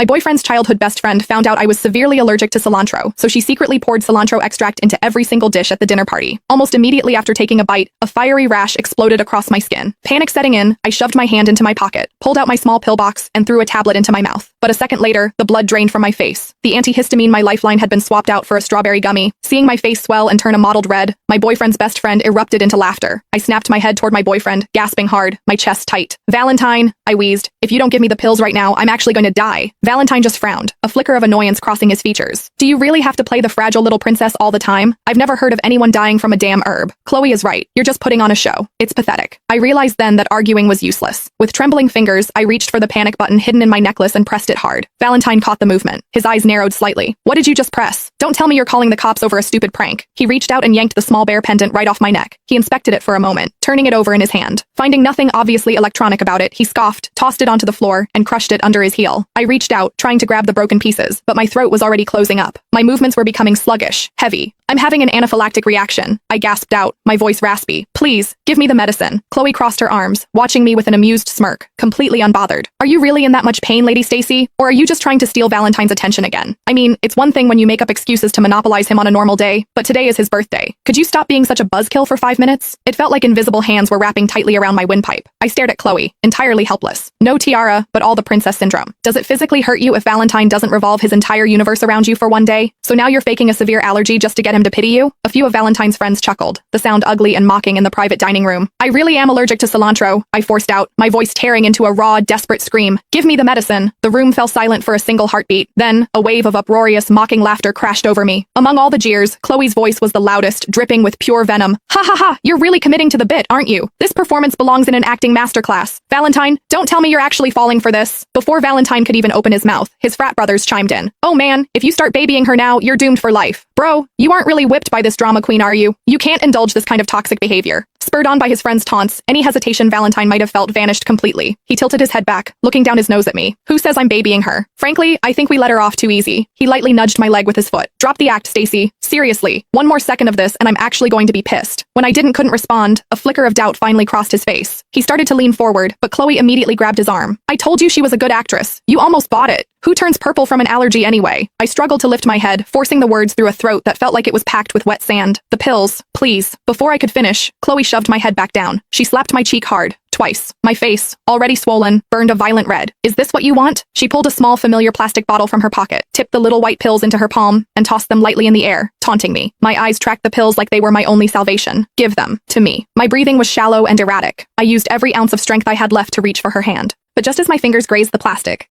My boyfriend's childhood best friend found out I was severely allergic to cilantro, so she secretly poured cilantro extract into every single dish at the dinner party. Almost immediately after taking a bite, a fiery rash exploded across my skin. Panic setting in, I shoved my hand into my pocket, pulled out my small pill box, and threw a tablet into my mouth. But a second later, the blood drained from my face. The antihistamine my lifeline had been swapped out for a strawberry gummy. Seeing my face swell and turn a mottled red, my boyfriend's best friend erupted into laughter. I snapped my head toward my boyfriend, gasping hard, my chest tight. "Valentine," I wheezed. "If you don't give me the pills right now, I'm actually going to die." Valentine just frowned, a flicker of annoyance crossing his features. "Do you really have to play the fragile little princess all the time? I've never heard of anyone dying from a damn herb. Chloe is right. You're just putting on a show. It's pathetic." I realized then that arguing was useless. With trembling fingers, I reached for the panic button hidden in my necklace and pressed it hard. Valentine caught the movement. His eyes narrowed slightly. "What did you just press? Don't tell me you're calling the cops over a stupid prank." He reached out and yanked the small bear pendant right off my neck. He inspected it for a moment, turning it over in his hand. Finding nothing obviously electronic about it, he scoffed, tossed it onto the floor, and crushed it under his heel. I reached out, trying to grab the broken pieces, but my throat was already closing up. My movements were becoming sluggish, heavy. "I'm having an anaphylactic reaction," I gasped out, my voice raspy. "Please, give me the medicine." Chloe crossed her arms, watching me with an amused smirk, completely unbothered. "Are you really in that much pain, Lady Stacy? Or are you just trying to steal Valentine's attention again? I mean, it's one thing when you make up excuses to monopolize him on a normal day, but today is his birthday. Could you stop being such a buzzkill for 5 minutes?" It felt like invisible hands were wrapping tightly around my windpipe. I stared at Chloe, entirely helpless. No tiara, but all the princess syndrome. Does it physically hurt you if Valentine doesn't revolve his entire universe around you for one day? So now you're faking a severe allergy just to get him to pity you? A few of Valentine's friends chuckled, the sound ugly and mocking in the private dining room. "I really am allergic to cilantro," I forced out, my voice tearing into a raw, desperate scream. "Give me the medicine." The room fell silent for a single heartbeat. Then, a wave of uproarious, mocking laughter crashed over me. Among all the jeers, Chloe's voice was the loudest, dripping with pure venom. "Ha ha ha, you're really committing to the bit, aren't you? This performance belongs in an acting masterclass. Valentine, don't tell me you're actually falling for this." Before Valentine could even open his mouth, his frat brothers chimed in. "Oh man, if you start babying her now, you're doomed for life. Bro, you aren't really whipped by this drama queen, are you? You can't indulge this kind of toxic behavior." Spurred on by his friend's taunts, any hesitation Valentine might have felt vanished completely. He tilted his head back, looking down his nose at me. "Who says I'm babying her? Frankly, I think we let her off too easy." He lightly nudged my leg with his foot. "Drop the act, Stacy. Seriously, one more second of this and I'm actually going to be pissed." When I couldn't respond, a flicker of doubt finally crossed his face. He started to lean forward, but Chloe immediately grabbed his arm. "I told you she was a good actress. You almost bought it. Who turns purple from an allergy anyway?" I struggled to lift my head, forcing the words through a throat that felt like it was packed with wet sand. "The pills, please." Before I could finish, Chloe shoved my head back down. She slapped my cheek hard. Twice. My face, already swollen, burned a violent red. "Is this what you want?" She pulled a small familiar plastic bottle from her pocket, tipped the little white pills into her palm, and tossed them lightly in the air, taunting me. My eyes tracked the pills like they were my only salvation. "Give them to me." My breathing was shallow and erratic. I used every ounce of strength I had left to reach for her hand. But just as my fingers grazed the plastic,